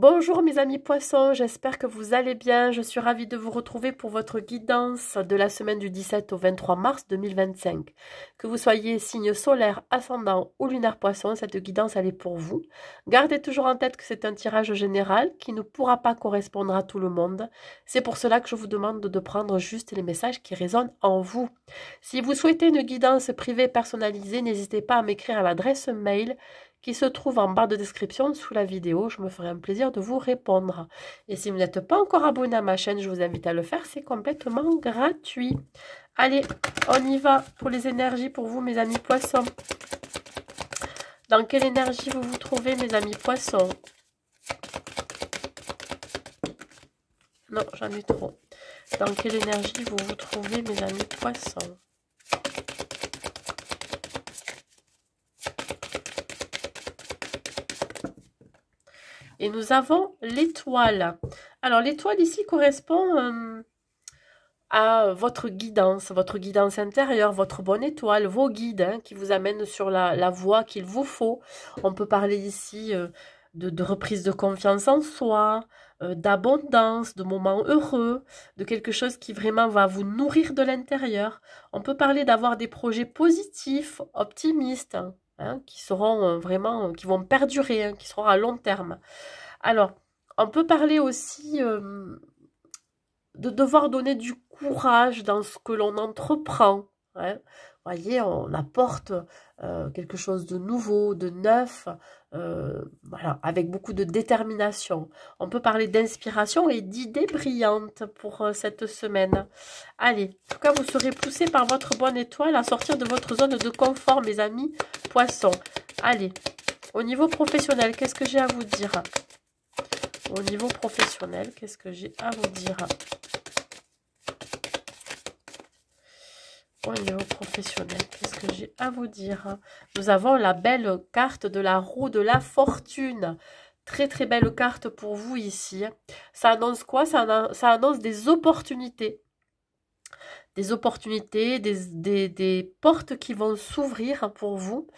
Bonjour mes amis poissons, j'espère que vous allez bien. Je suis ravie de vous retrouver pour votre guidance de la semaine du 17 au 23 mars 2025. Que vous soyez signe solaire, ascendant ou lunaire poisson, cette guidance elle est pour vous. Gardez toujours en tête que c'est un tirage général qui ne pourra pas correspondre à tout le monde. C'est pour cela que je vous demande de prendre juste les messages qui résonnent en vous. Si vous souhaitez une guidance privée personnalisée, n'hésitez pas à m'écrire à l'adresse mail qui se trouve en barre de description sous la vidéo. Je me ferai un plaisir de vous répondre. Et si vous n'êtes pas encore abonné à ma chaîne, je vous invite à le faire. C'est complètement gratuit. Allez, on y va pour les énergies pour vous, mes amis poissons. Dans quelle énergie vous vous trouvez, mes amis poissons? Non, j'en ai trop. Dans quelle énergie vous vous trouvez, mes amis poissons? Et nous avons l'étoile. Alors, l'étoile ici correspond à votre guidance intérieure, votre bonne étoile, vos guides qui vous amènent sur la voie qu'il vous faut. On peut parler ici de reprise de confiance en soi, d'abondance, de moments heureux, de quelque chose qui vraiment va vous nourrir de l'intérieur. On peut parler d'avoir des projets positifs, optimistes, qui seront vraiment, qui vont perdurer, qui seront à long terme. Alors, on peut parler aussi de devoir donner du courage dans ce que l'on entreprend. Voyez, on apporte quelque chose de nouveau, de neuf, voilà, avec beaucoup de détermination. On peut parler d'inspiration et d'idées brillantes pour cette semaine. Allez, en tout cas, vous serez poussé par votre bonne étoile à sortir de votre zone de confort, mes amis poissons. Allez, au niveau professionnel, qu'est-ce que j'ai à vous dire? Au niveau professionnel, qu'est-ce que j'ai à vous dire? Au niveau professionnel, qu'est-ce que j'ai à vous dire? Nous avons la belle carte de la roue de la fortune. Très très belle carte pour vous ici. Ça annonce quoi? Ça annonce des opportunités. Des opportunités, des portes qui vont s'ouvrir pour vous.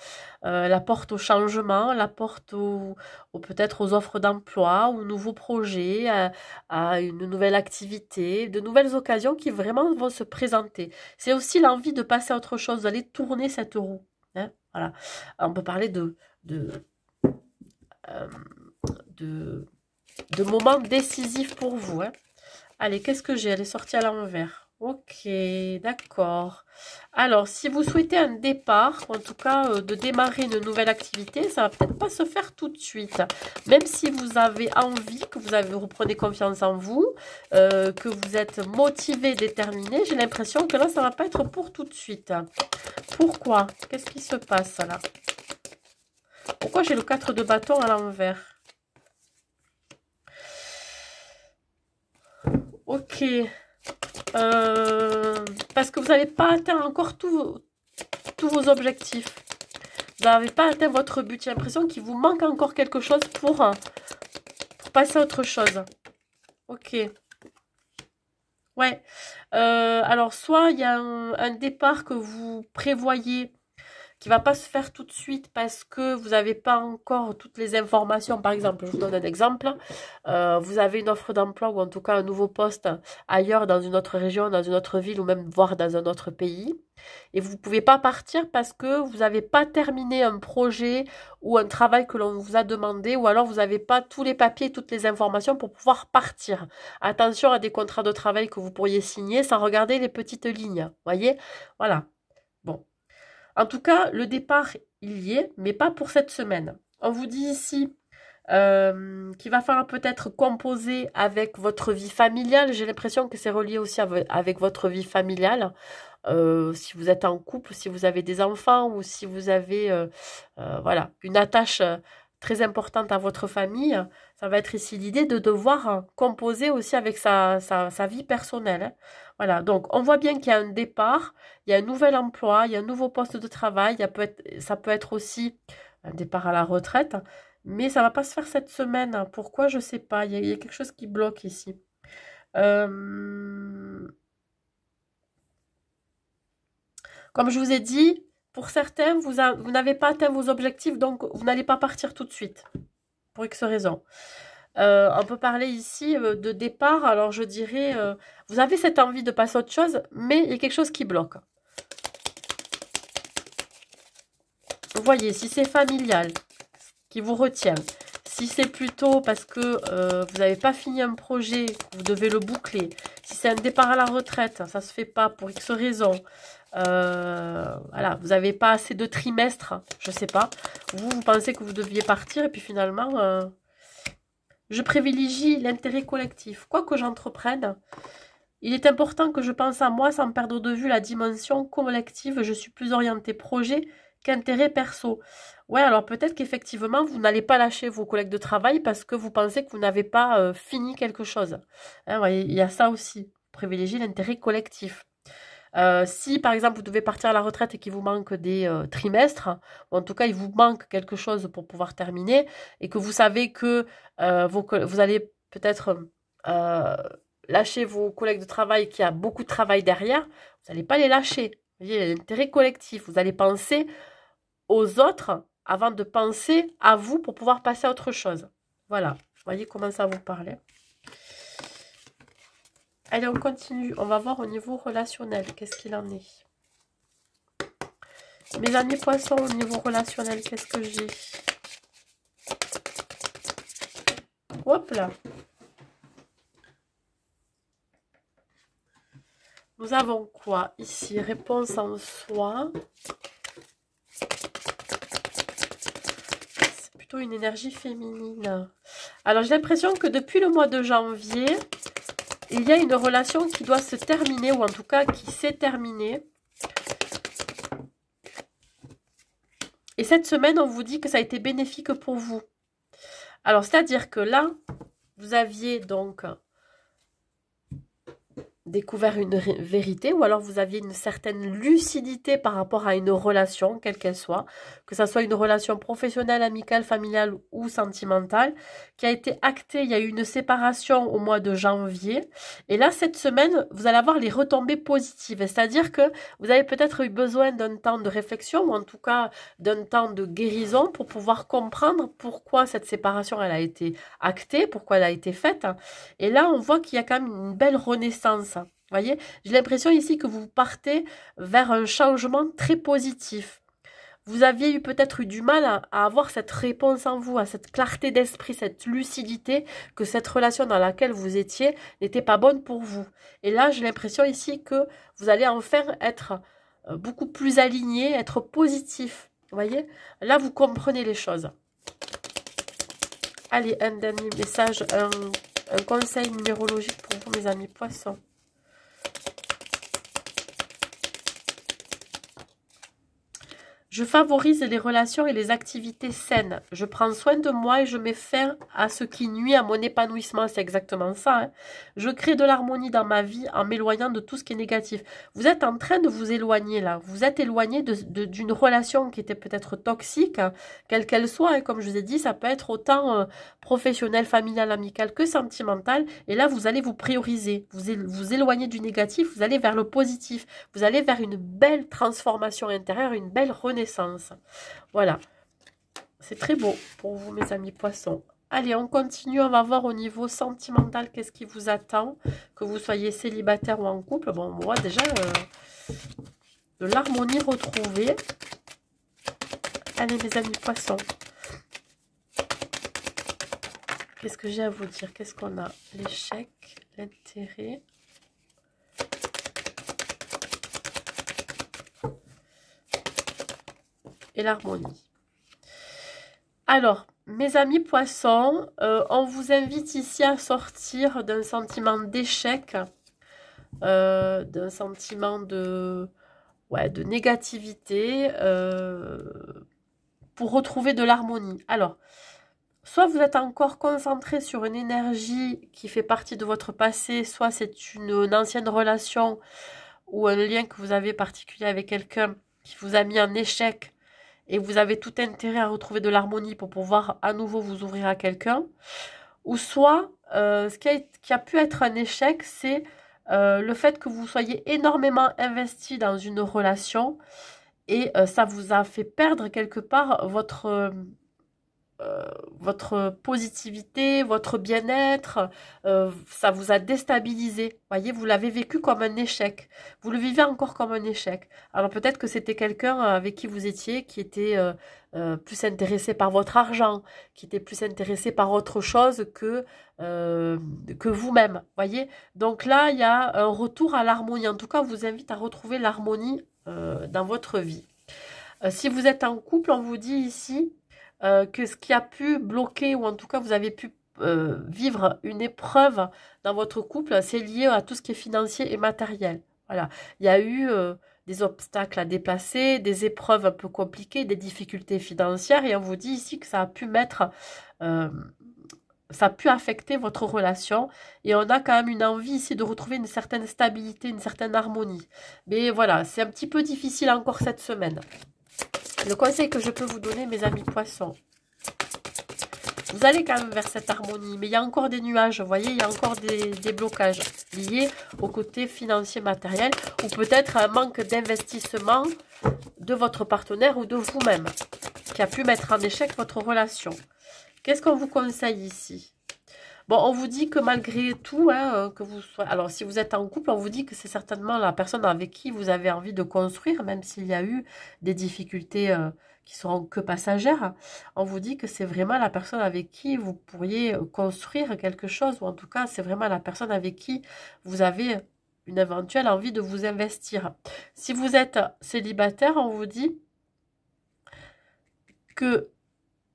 La porte au changement, la porte peut-être aux offres d'emploi, aux nouveaux projets, à une nouvelle activité, de nouvelles occasions qui vraiment vont se présenter. C'est aussi l'envie de passer à autre chose, d'aller tourner cette roue. Voilà. On peut parler euh, de, de moments décisifs pour vous. Allez, qu'est-ce que j'ai? Elle est sortie à l'envers. Ok, d'accord. Alors, si vous souhaitez un départ, en tout cas de démarrer une nouvelle activité, ça va peut-être pas se faire tout de suite. Même si vous avez envie, que vous reprenez confiance en vous, que vous êtes motivé, déterminé, j'ai l'impression que là, ça va pas être pour tout de suite. Pourquoi? Qu'est-ce qui se passe là? Pourquoi j'ai le 4 de bâton à l'envers? Ok. Parce que vous n'avez pas atteint encore tous vos objectifs. Vous n'avez pas atteint votre but. J'ai l'impression qu'il vous manque encore quelque chose pour passer à autre chose. Ok. Ouais. Alors, soit il y a un départ que vous prévoyez qui va pas se faire tout de suite parce que vous n'avez pas encore toutes les informations. Par exemple, je vous donne un exemple. Vous avez une offre d'emploi ou en tout cas un nouveau poste ailleurs dans une autre région, dans une autre ville ou même voire dans un autre pays. Et vous ne pouvez pas partir parce que vous n'avez pas terminé un projet ou un travail que l'on vous a demandé ou alors vous n'avez pas tous les papiers, toutes les informations pour pouvoir partir. Attention à des contrats de travail que vous pourriez signer sans regarder les petites lignes. Voyez? Voilà. Bon. En tout cas, le départ, il y est, mais pas pour cette semaine. On vous dit ici qu'il va falloir peut-être composer avec votre vie familiale. J'ai l'impression que c'est relié aussi avec votre vie familiale. Si vous êtes en couple, si vous avez des enfants ou si vous avez voilà, une attache très importante à votre famille, ça va être ici l'idée de devoir composer aussi avec sa vie personnelle. Voilà, donc on voit bien qu'il y a un départ, il y a un nouvel emploi, il y a un nouveau poste de travail, ça peut être aussi un départ à la retraite, mais ça va pas se faire cette semaine. Pourquoi? Je sais pas, il y a quelque chose qui bloque ici. Comme je vous ai dit, pour certains, vous n'avez pas atteint vos objectifs, donc vous n'allez pas partir tout de suite, pour X raisons. On peut parler ici de départ. Alors je dirais, vous avez cette envie de passer à autre chose, mais il y a quelque chose qui bloque. Vous voyez, si c'est familial, qui vous retient, si c'est plutôt parce que vous n'avez pas fini un projet, vous devez le boucler, si c'est un départ à la retraite, ça se fait pas pour X raisons, voilà, vous n'avez pas assez de trimestres, je sais pas, vous pensez que vous deviez partir et puis finalement, je privilégie l'intérêt collectif. Quoi que j'entreprenne, il est important que je pense à moi sans perdre de vue la dimension collective. Je suis plus orientée projet qu'intérêt perso. Ouais, alors peut-être qu'effectivement, vous n'allez pas lâcher vos collègues de travail parce que vous pensez que vous n'avez pas fini quelque chose. Hein, ouais, il y a ça aussi. Privilégier l'intérêt collectif. Si par exemple vous devez partir à la retraite et qu'il vous manque des trimestres, ou en tout cas il vous manque quelque chose pour pouvoir terminer, et que vous savez que vous allez peut-être lâcher vos collègues de travail qui a beaucoup de travail derrière, vous n'allez pas les lâcher. Vous voyez, l'intérêt collectif, vous allez penser aux autres avant de penser à vous pour pouvoir passer à autre chose. Voilà, vous voyez comment ça vous parlait. Allez, on continue. On va voir au niveau relationnel, qu'est-ce qu'il en est. Mes amis poissons, au niveau relationnel, qu'est-ce que j'ai? Hop là. Nous avons quoi ici? Réponse en soi. C'est plutôt une énergie féminine. Alors, j'ai l'impression que depuis le mois de janvier, il y a une relation qui doit se terminer, ou en tout cas qui s'est terminée. Et cette semaine, on vous dit que ça a été bénéfique pour vous. Alors, c'est-à-dire que là, vous aviez donc découvert une vérité, ou alors vous aviez une certaine lucidité par rapport à une relation, quelle qu'elle soit, que ça soit une relation professionnelle, amicale, familiale ou sentimentale, qui a été actée. Il y a eu une séparation au mois de janvier, et là, cette semaine, vous allez avoir les retombées positives, c'est-à-dire que vous avez peut-être eu besoin d'un temps de réflexion, ou en tout cas d'un temps de guérison, pour pouvoir comprendre pourquoi cette séparation, elle a été actée, pourquoi elle a été faite, et là, on voit qu'il y a quand même une belle renaissance. Vous voyez, j'ai l'impression ici que vous partez vers un changement très positif. Vous aviez eu peut-être eu du mal à avoir cette réponse en vous, à cette clarté d'esprit, cette lucidité, que cette relation dans laquelle vous étiez n'était pas bonne pour vous. Et là, j'ai l'impression ici que vous allez enfin être beaucoup plus aligné, être positif. Vous voyez, là, vous comprenez les choses. Allez, un dernier message, un conseil numérologique pour vous, mes amis poissons. Je favorise les relations et les activités saines. Je prends soin de moi et je mets fin à ce qui nuit à mon épanouissement. C'est exactement ça. Hein. Je crée de l'harmonie dans ma vie en m'éloignant de tout ce qui est négatif. Vous êtes en train de vous éloigner là. Vous êtes éloigné d'une relation qui était peut-être toxique, hein, quelle qu'elle soit. Hein. Comme je vous ai dit, ça peut être autant professionnel, familial, amical que sentimental. Et là, vous allez vous prioriser. Vous éloignez du négatif, vous allez vers le positif. Vous allez vers une belle transformation intérieure, une belle renaissance. Voilà, c'est très beau pour vous, mes amis poissons. Allez, on continue, on va voir au niveau sentimental qu'est-ce qui vous attend, que vous soyez célibataire ou en couple. Bon, moi déjà, de l'harmonie retrouvée. Allez, mes amis poissons. Qu'est-ce que j'ai à vous dire? Qu'est-ce qu'on a? L'échec, l'intérêt. Et l'harmonie. Alors, mes amis poissons, on vous invite ici à sortir d'un sentiment d'échec, d'un sentiment de négativité, pour retrouver de l'harmonie. Alors, soit vous êtes encore concentré sur une énergie qui fait partie de votre passé, soit c'est une ancienne relation ou un lien que vous avez particulier avec quelqu'un qui vous a mis en échec, et vous avez tout intérêt à retrouver de l'harmonie pour pouvoir à nouveau vous ouvrir à quelqu'un. Ou soit, ce qui a pu être un échec, c'est le fait que vous soyez énormément investi dans une relation et ça vous a fait perdre quelque part votre positivité, votre bien-être, ça vous a déstabilisé. Voyez, vous l'avez vécu comme un échec. Vous le vivez encore comme un échec. Alors peut-être que c'était quelqu'un avec qui vous étiez, qui était plus intéressé par votre argent, qui était plus intéressé par autre chose que vous-même. Voyez, donc là, il y a un retour à l'harmonie. En tout cas, on vous invite à retrouver l'harmonie dans votre vie. Si vous êtes en couple, on vous dit ici que ce qui a pu bloquer, ou en tout cas vous avez pu vivre une épreuve dans votre couple, c'est lié à tout ce qui est financier et matériel. Voilà, il y a eu des obstacles à déplacer, des épreuves un peu compliquées, des difficultés financières, et on vous dit ici que ça a pu ça a pu affecter votre relation, et on a quand même une envie ici de retrouver une certaine stabilité, une certaine harmonie. Mais voilà, c'est un petit peu difficile encore cette semaine. Le conseil que je peux vous donner, mes amis poissons, vous allez quand même vers cette harmonie, mais il y a encore des nuages, vous voyez, il y a encore des blocages liés au côté financier matériel, ou peut-être un manque d'investissement de votre partenaire ou de vous-même, qui a pu mettre en échec votre relation. Qu'est-ce qu'on vous conseille ici? Bon, on vous dit que malgré tout, hein, que vous soyez... Alors, si vous êtes en couple, on vous dit que c'est certainement la personne avec qui vous avez envie de construire, même s'il y a eu des difficultés qui seront que passagères. On vous dit que c'est vraiment la personne avec qui vous pourriez construire quelque chose, ou en tout cas, c'est vraiment la personne avec qui vous avez une éventuelle envie de vous investir. Si vous êtes célibataire, on vous dit que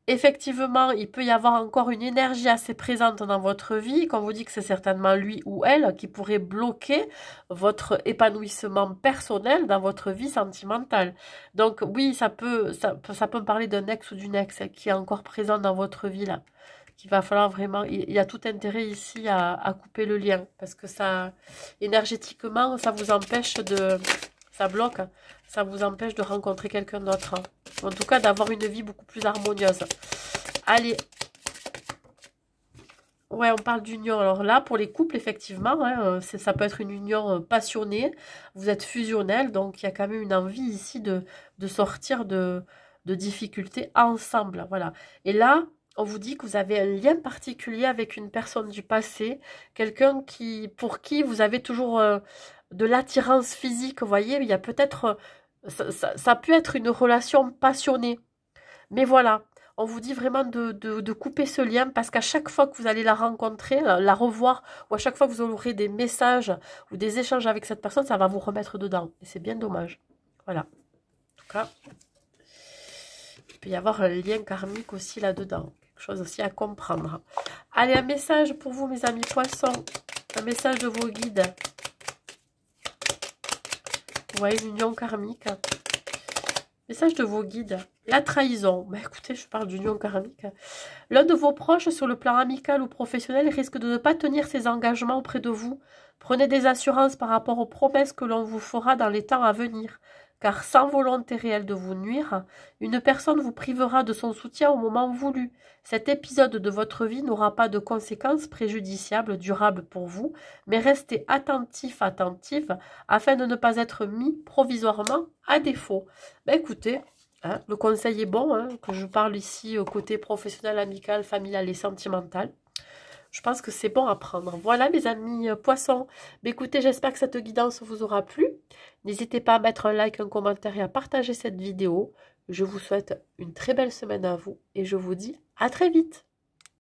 effectivement, il peut y avoir encore une énergie assez présente dans votre vie, qu'on vous dit que c'est certainement lui ou elle qui pourrait bloquer votre épanouissement personnel dans votre vie sentimentale. Donc oui, ça peut me parler d'un ex ou d'une ex qui est encore présent dans votre vie là. Qu'il va falloir vraiment, il y a tout intérêt ici à couper le lien, parce que ça, énergétiquement, ça vous empêche ça bloque, ça vous empêche de rencontrer quelqu'un d'autre. En tout cas, d'avoir une vie beaucoup plus harmonieuse. Allez. Ouais, on parle d'union. Alors là, pour les couples, effectivement, hein, ça peut être une union passionnée. Vous êtes fusionnel, donc il y a quand même une envie ici de sortir de difficultés ensemble. Voilà. Et là, on vous dit que vous avez un lien particulier avec une personne du passé, quelqu'un pour qui vous avez toujours de l'attirance physique, vous voyez, il y a peut-être, ça a pu être une relation passionnée, mais voilà, on vous dit vraiment de couper ce lien, parce qu'à chaque fois que vous allez la rencontrer, la revoir, ou à chaque fois que vous aurez des messages ou des échanges avec cette personne, ça va vous remettre dedans, et c'est bien dommage, voilà, en tout cas, il peut y avoir un lien karmique aussi là-dedans, quelque chose aussi à comprendre. Allez, un message pour vous, mes amis poissons, un message de vos guides. Vous voyez, l'union karmique. Message de vos guides. La trahison. Bah, écoutez, je parle d'union karmique. L'un de vos proches, sur le plan amical ou professionnel, risque de ne pas tenir ses engagements auprès de vous. Prenez des assurances par rapport aux promesses que l'on vous fera dans les temps à venir. Car sans volonté réelle de vous nuire, une personne vous privera de son soutien au moment voulu. Cet épisode de votre vie n'aura pas de conséquences préjudiciables, durables pour vous, mais restez attentif, attentive, afin de ne pas être mis provisoirement à défaut. Ben écoutez, hein, le conseil est bon, hein, que je parle ici au côté professionnel, amical, familial et sentimental. Je pense que c'est bon à prendre. Voilà mes amis poissons. Mais écoutez, j'espère que cette guidance vous aura plu. N'hésitez pas à mettre un like, un commentaire et à partager cette vidéo. Je vous souhaite une très belle semaine à vous et je vous dis à très vite.